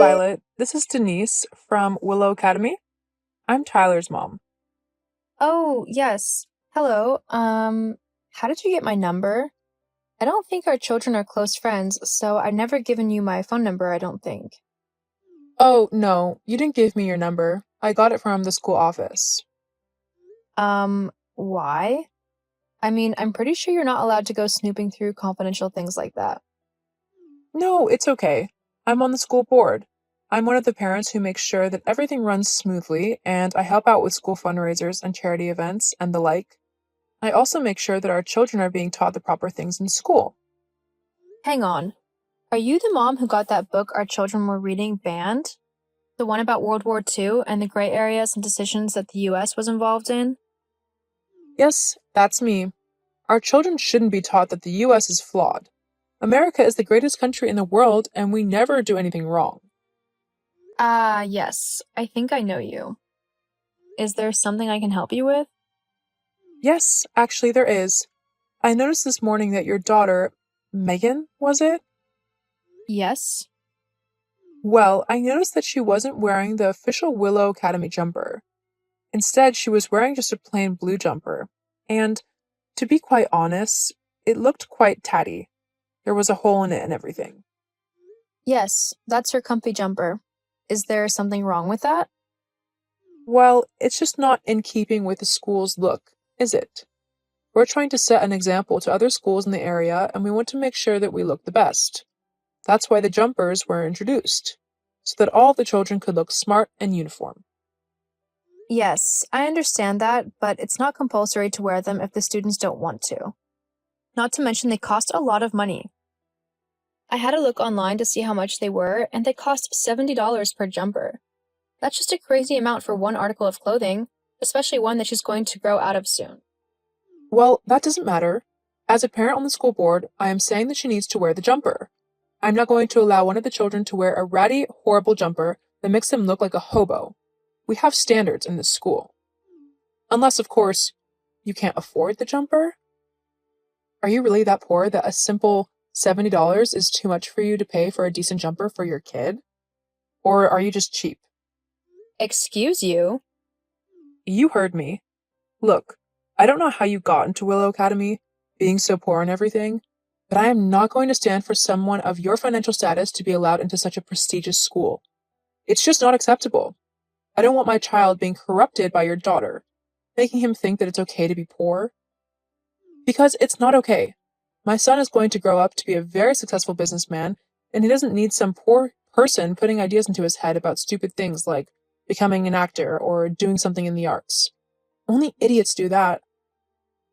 Violet. This is Denise from Willow Academy. I'm Tyler's mom. Oh, yes. Hello. How did you get my number? I don't think our children are close friends, so I've never given you my phone number, I don't think. Oh, no, you didn't give me your number. I got it from the school office. Why? I mean, I'm pretty sure you're not allowed to go snooping through confidential things like that. No, it's okay. I'm on the school board. I'm one of the parents who makes sure that everything runs smoothly, and I help out with school fundraisers and charity events and the like. I also make sure that our children are being taught the proper things in school. Hang on. Are you the mom who got that book our children were reading banned? The one about World War II and the gray areas and decisions that the US was involved in? Yes, that's me. Our children shouldn't be taught that the US is flawed. America is the greatest country in the world, and we never do anything wrong. Yes. I think I know you. Is there something I can help you with? Yes, actually, there is. I noticed this morning that your daughter, Megan, was it? Yes. Well, I noticed that she wasn't wearing the official Willow Academy jumper. Instead, she was wearing just a plain blue jumper. And, to be quite honest, it looked quite tatty. There was a hole in it and everything. Yes, that's her comfy jumper. Is there something wrong with that? Well, it's just not in keeping with the school's look, is it? We're trying to set an example to other schools in the area, and we want to make sure that we look the best. That's why the jumpers were introduced, so that all the children could look smart and uniform. Yes, I understand that, but it's not compulsory to wear them if the students don't want to. Not to mention they cost a lot of money. I had a look online to see how much they were, and they cost $70 per jumper. That's just a crazy amount for one article of clothing, especially one that she's going to grow out of soon. Well, that doesn't matter. As a parent on the school board, I am saying that she needs to wear the jumper. I'm not going to allow one of the children to wear a ratty, horrible jumper that makes them look like a hobo. We have standards in this school. Unless, of course, you can't afford the jumper? Are you really that poor that a simple $70 is too much for you to pay for a decent jumper for your kid? Or are you just cheap? Excuse you? You heard me. Look, I don't know how you got into Willow Academy, being so poor and everything, but I am not going to stand for someone of your financial status to be allowed into such a prestigious school. It's just not acceptable. I don't want my child being corrupted by your daughter, making him think that it's okay to be poor. Because it's not okay. My son is going to grow up to be a very successful businessman, and he doesn't need some poor person putting ideas into his head about stupid things like becoming an actor or doing something in the arts. Only idiots do that.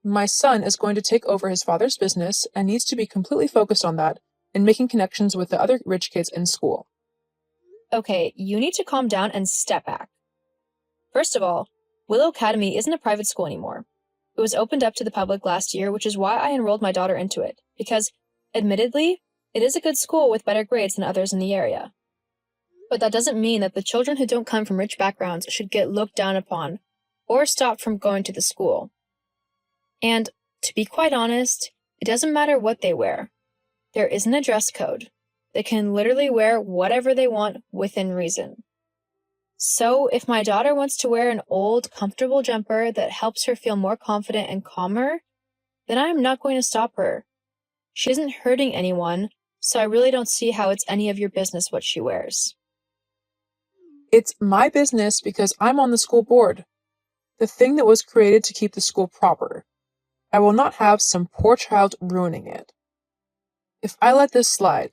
My son is going to take over his father's business and needs to be completely focused on that and making connections with the other rich kids in school. Okay, you need to calm down and step back. First of all, Willow Academy isn't a private school anymore. It was opened up to the public last year, which is why I enrolled my daughter into it, because, admittedly, it is a good school with better grades than others in the area. But that doesn't mean that the children who don't come from rich backgrounds should get looked down upon or stopped from going to the school. And, to be quite honest, it doesn't matter what they wear. There isn't a dress code. They can literally wear whatever they want within reason. So, if my daughter wants to wear an old, comfortable jumper that helps her feel more confident and calmer, then I am not going to stop her. She isn't hurting anyone, so I really don't see how it's any of your business what she wears. It's my business because I'm on the school board, the thing that was created to keep the school proper. I will not have some poor child ruining it. If I let this slide,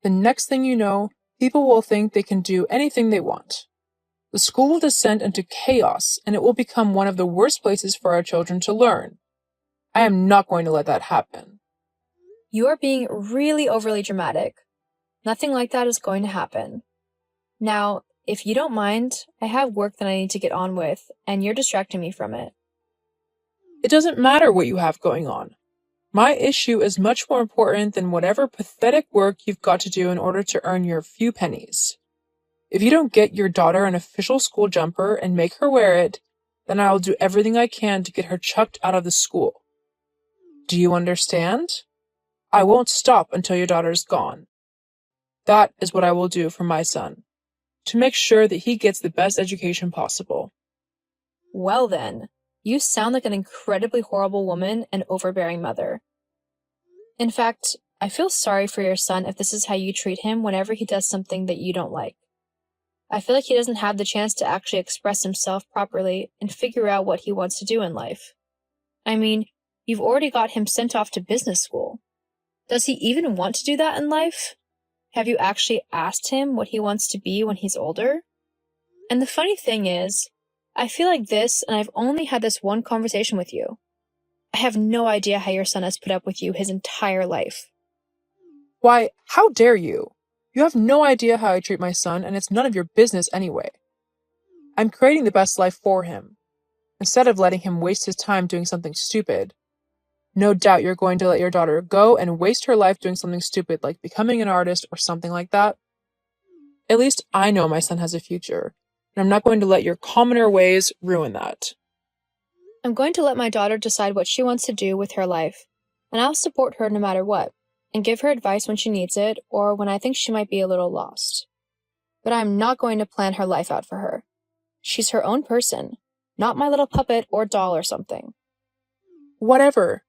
the next thing you know, people will think they can do anything they want. The school will descend into chaos, and it will become one of the worst places for our children to learn. I am not going to let that happen. You are being really overly dramatic. Nothing like that is going to happen. Now, if you don't mind, I have work that I need to get on with, and you're distracting me from it. It doesn't matter what you have going on. My issue is much more important than whatever pathetic work you've got to do in order to earn your few pennies. If you don't get your daughter an official school jumper and make her wear it, then I'll do everything I can to get her chucked out of the school. Do you understand? I won't stop until your daughter's gone. That is what I will do for my son. to make sure that he gets the best education possible. Well then, you sound like an incredibly horrible woman and overbearing mother. In fact, I feel sorry for your son if this is how you treat him whenever he does something that you don't like. I feel like he doesn't have the chance to actually express himself properly and figure out what he wants to do in life. I mean, you've already got him sent off to business school. Does he even want to do that in life? Have you actually asked him what he wants to be when he's older? And the funny thing is, I feel like this, and I've only had this one conversation with you. I have no idea how your son has put up with you his entire life. Why, how dare you? You have no idea how I treat my son, and it's none of your business anyway. I'm creating the best life for him, instead of letting him waste his time doing something stupid. No doubt you're going to let your daughter go and waste her life doing something stupid like becoming an artist or something like that. At least I know my son has a future, and I'm not going to let your commoner ways ruin that. I'm going to let my daughter decide what she wants to do with her life, and I'll support her no matter what, and give her advice when she needs it or when I think she might be a little lost. But I'm not going to plan her life out for her. She's her own person, not my little puppet or doll or something. Whatever.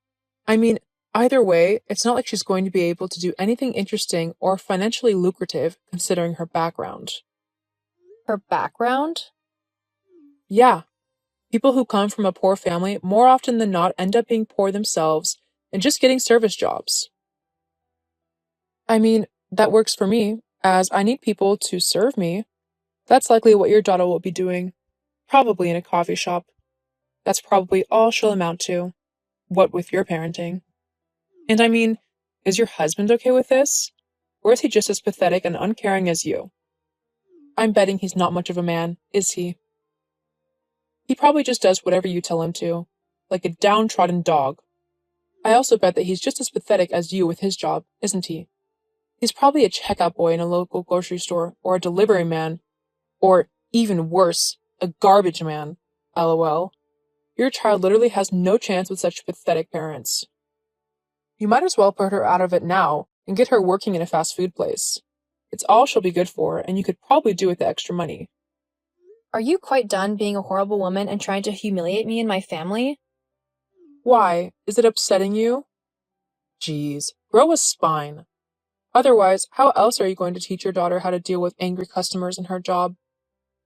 I mean, either way, it's not like she's going to be able to do anything interesting or financially lucrative considering her background. Her background? Yeah. People who come from a poor family more often than not end up being poor themselves and just getting service jobs. I mean, that works for me, as I need people to serve me. That's likely what your daughter will be doing, probably in a coffee shop. That's probably all she'll amount to, what with your parenting. And I mean, is your husband okay with this? Or is he just as pathetic and uncaring as you? I'm betting he's not much of a man, is he? He probably just does whatever you tell him to, like a downtrodden dog. I also bet that he's just as pathetic as you with his job, isn't he? He's probably a checkout boy in a local grocery store, or a delivery man, or, even worse, a garbage man. LOL. Your child literally has no chance with such pathetic parents. You might as well put her out of it now and get her working in a fast food place. It's all she'll be good for, and you could probably do with the extra money. Are you quite done being a horrible woman and trying to humiliate me and my family? Why? Is it upsetting you? Geez, grow a spine. Otherwise, how else are you going to teach your daughter how to deal with angry customers in her job?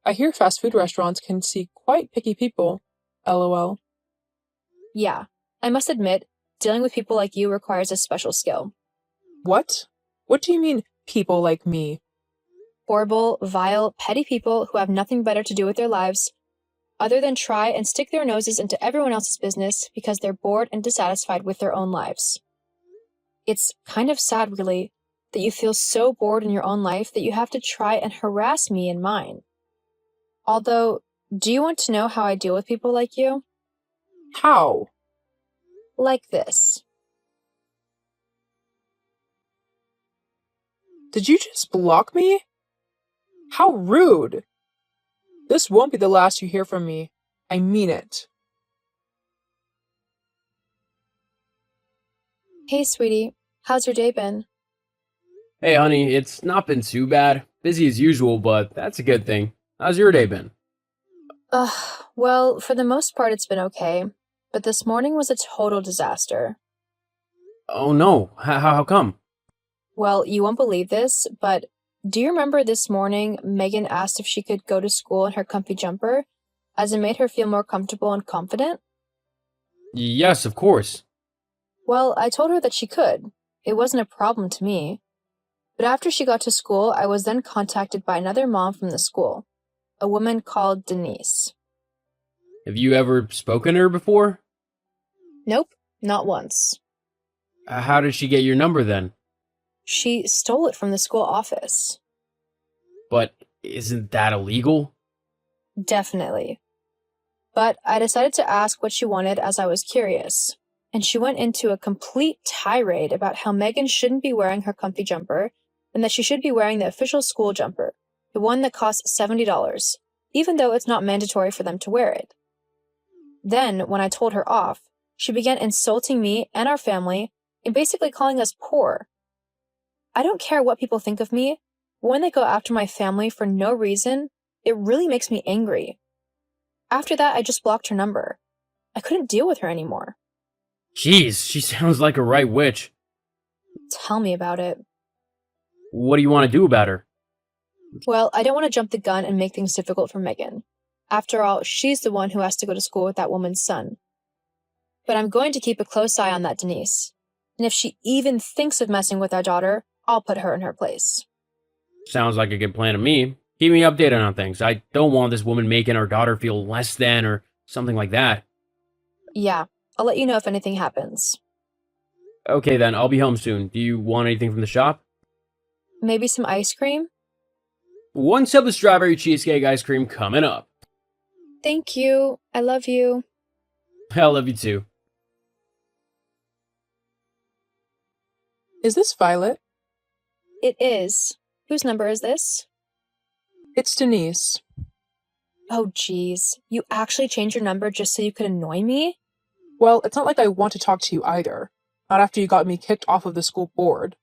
I hear fast food restaurants can see quite picky people. LOL. Yeah, I must admit, dealing with people like you requires a special skill. What? What do you mean, people like me? Horrible, vile, petty people who have nothing better to do with their lives other than try and stick their noses into everyone else's business because they're bored and dissatisfied with their own lives. It's kind of sad, really, that you feel so bored in your own life that you have to try and harass me in mine. Although, do you want to know how I deal with people like you? How? Like this. Did you just block me? How rude! This won't be the last you hear from me. I mean it. Hey, sweetie, how's your day been? Hey, honey, it's not been too bad. Busy as usual, but that's a good thing. How's your day been? Well, for the most part, it's been okay, but this morning was a total disaster. Oh no, how come? Well, you won't believe this, but do you remember this morning Megan asked if she could go to school in her comfy jumper, as it made her feel more comfortable and confident? Yes, of course. Well, I told her that she could. It wasn't a problem to me. But after she got to school, I was then contacted by another mom from the school, a woman called Denise. Have you ever spoken to her before? Nope, not once. How did she get your number then? She stole it from the school office. But isn't that illegal? Definitely. But I decided to ask what she wanted as I was curious, and she went into a complete tirade about how Megan shouldn't be wearing her comfy jumper and that she should be wearing the official school jumper, the one that costs $70, even though it's not mandatory for them to wear it. Then, when I told her off, she began insulting me and our family and basically calling us poor. I don't care what people think of me. when they go after my family for no reason, it really makes me angry. After that, I just blocked her number. I couldn't deal with her anymore. Jeez, she sounds like a right witch. Tell me about it. What do you want to do about her? Well, I don't want to jump the gun and make things difficult for Megan. After all, she's the one who has to go to school with that woman's son. But I'm going to keep a close eye on that Denise. And if she even thinks of messing with our daughter, I'll put her in her place. Sounds like a good plan to me. Keep me updated on things. I don't want this woman making our daughter feel less than or something like that. Yeah, I'll let you know if anything happens. Okay then, I'll be home soon. Do you want anything from the shop? Maybe some ice cream? 1 sip of strawberry cheesecake ice cream coming up. Thank you. I love you. I love you too. Is this Violet? It is. Whose number is this? It's Denise. Oh, geez. You actually changed your number just so you could annoy me? Well, it's not like I want to talk to you either. Not after you got me kicked off of the school board.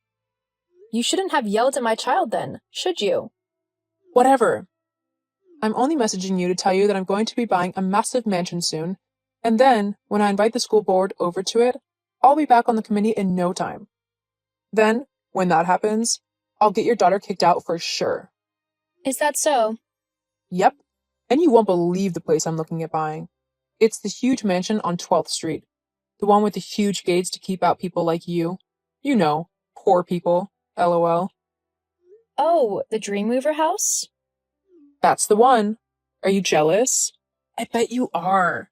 You shouldn't have yelled at my child then, should you? Whatever. I'm only messaging you to tell you that I'm going to be buying a massive mansion soon, and then, when I invite the school board over to it, I'll be back on the committee in no time. Then, when that happens, I'll get your daughter kicked out for sure. Is that so? Yep. And you won't believe the place I'm looking at buying. It's the huge mansion on 12th Street. The one with the huge gates to keep out people like you. You know, poor people. LOL. Oh, the Dreamweaver house? That's the one. Are you jealous? I bet you are.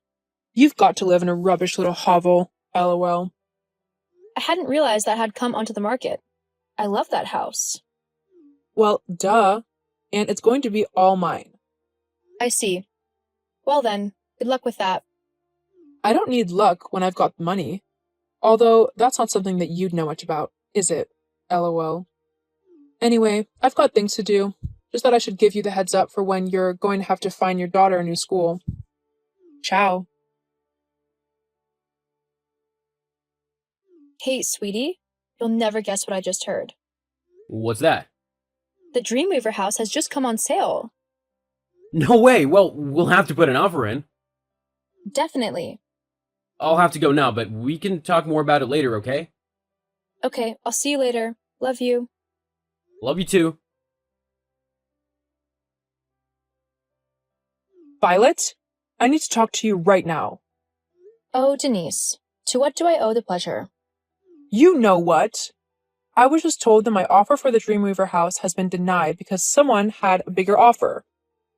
You've got to live in a rubbish little hovel. LOL. I hadn't realized that had come onto the market. I love that house. Well, duh. And it's going to be all mine. I see. Well then, good luck with that. I don't need luck when I've got money. Although, that's not something that you'd know much about, is it? LOL. Anyway, I've got things to do. Just thought I should give you the heads up for when you're going to have to find your daughter a new school. Ciao. Hey, sweetie, you'll never guess what I just heard. What's that? The Dreamweaver house has just come on sale. No way. Well, we'll have to put an offer in. Definitely. I'll have to go now, but we can talk more about it later, okay? Okay, I'll see you later. Love you. Love you too. Violet, I need to talk to you right now. Oh, Denise, to what do I owe the pleasure? You know what? I was just told that my offer for the Dreamweaver house has been denied because someone had a bigger offer.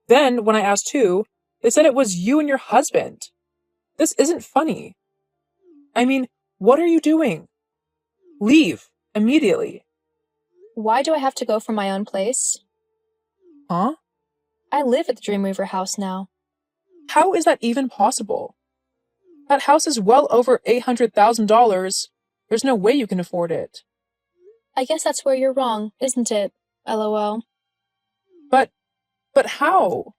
Then, when I asked who, they said it was you and your husband. This isn't funny. I mean, what are you doing? Leave, immediately. Why do I have to go from my own place? Huh? I live at the Dreamweaver house now. How is that even possible? That house is well over $800,000. There's no way you can afford it. I guess that's where you're wrong, isn't it? LOL. But how?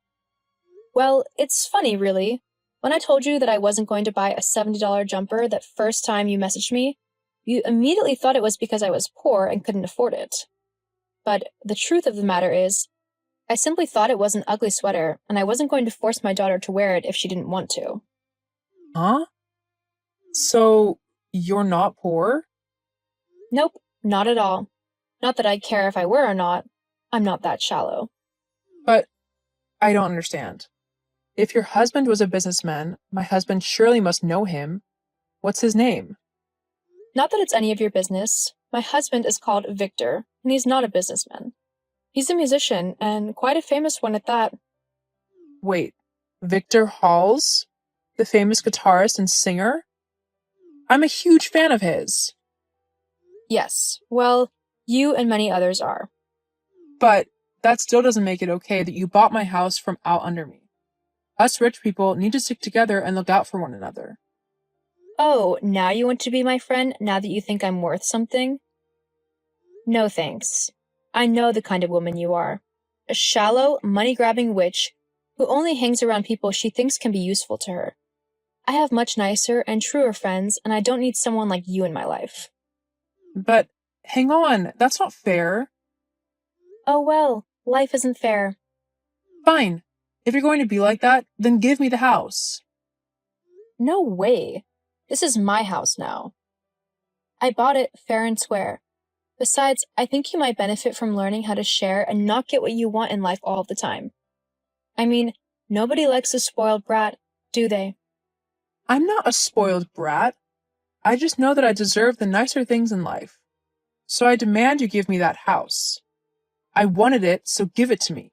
Well, it's funny, really. When I told you that I wasn't going to buy a $70 jumper that first time you messaged me, you immediately thought it was because I was poor and couldn't afford it. But the truth of the matter is, I simply thought it was an ugly sweater, and I wasn't going to force my daughter to wear it if she didn't want to. Huh? So, you're not poor? Nope, not at all. Not that I'd care if I were or not. I'm not that shallow. But I don't understand. If your husband was a businessman, my husband surely must know him. What's his name? Not that it's any of your business. My husband is called Victor, and he's not a businessman. He's a musician, and quite a famous one at that. Wait, Victor Halls? The famous guitarist and singer? I'm a huge fan of his. Yes, well, you and many others are. But that still doesn't make it okay that you bought my house from out under me. Us rich people need to stick together and look out for one another. Oh, now you want to be my friend now that you think I'm worth something? No thanks. I know the kind of woman you are. A shallow, money-grabbing witch who only hangs around people she thinks can be useful to her. I have much nicer and truer friends, and I don't need someone like you in my life. But hang on, that's not fair. Oh well, life isn't fair. Fine. If you're going to be like that, then give me the house. No way. This is my house now. I bought it fair and square. Besides, I think you might benefit from learning how to share and not get what you want in life all the time. I mean, nobody likes a spoiled brat, do they? I'm not a spoiled brat. I just know that I deserve the nicer things in life. So I demand you give me that house. I wanted it, so give it to me.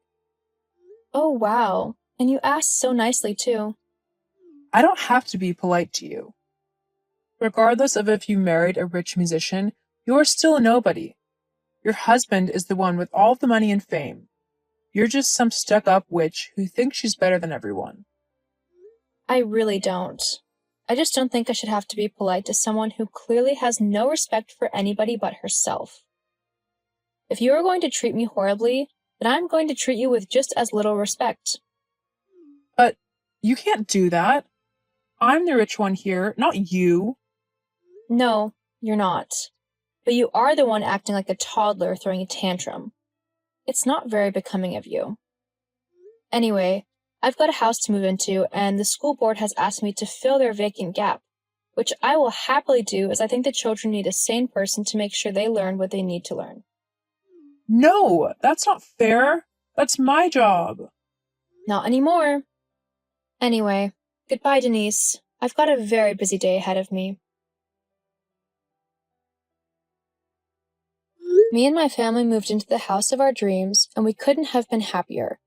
Oh wow, and you asked so nicely too. I don't have to be polite to you. Regardless of if you married a rich musician, you're still a nobody. Your husband is the one with all the money and fame. You're just some stuck-up witch who thinks she's better than everyone. I really don't. I just don't think I should have to be polite to someone who clearly has no respect for anybody but herself. If you are going to treat me horribly, then I'm going to treat you with just as little respect. But you can't do that. I'm the rich one here, not you. No, you're not. But you are the one acting like a toddler throwing a tantrum. It's not very becoming of you. Anyway, I've got a house to move into, and the school board has asked me to fill their vacant gap, which I will happily do as I think the children need a sane person to make sure they learn what they need to learn. No, that's not fair. That's my job. Not anymore. Anyway, goodbye, Denise. I've got a very busy day ahead of me. Me and my family moved into the house of our dreams, and we couldn't have been happier.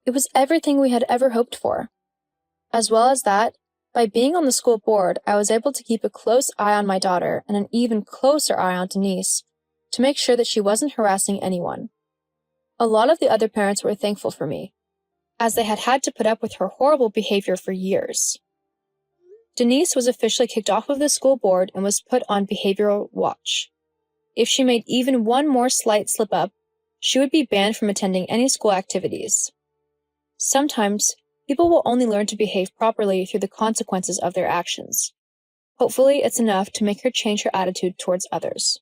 It was everything we had ever hoped for. As well as that, by being on the school board, I was able to keep a close eye on my daughter and an even closer eye on Denise to make sure that she wasn't harassing anyone. A lot of the other parents were thankful for me, as they had had to put up with her horrible behavior for years. Denise was officially kicked off of the school board and was put on behavioral watch. If she made even one more slight slip-up, she would be banned from attending any school activities. Sometimes, people will only learn to behave properly through the consequences of their actions. Hopefully, it's enough to make her change her attitude towards others.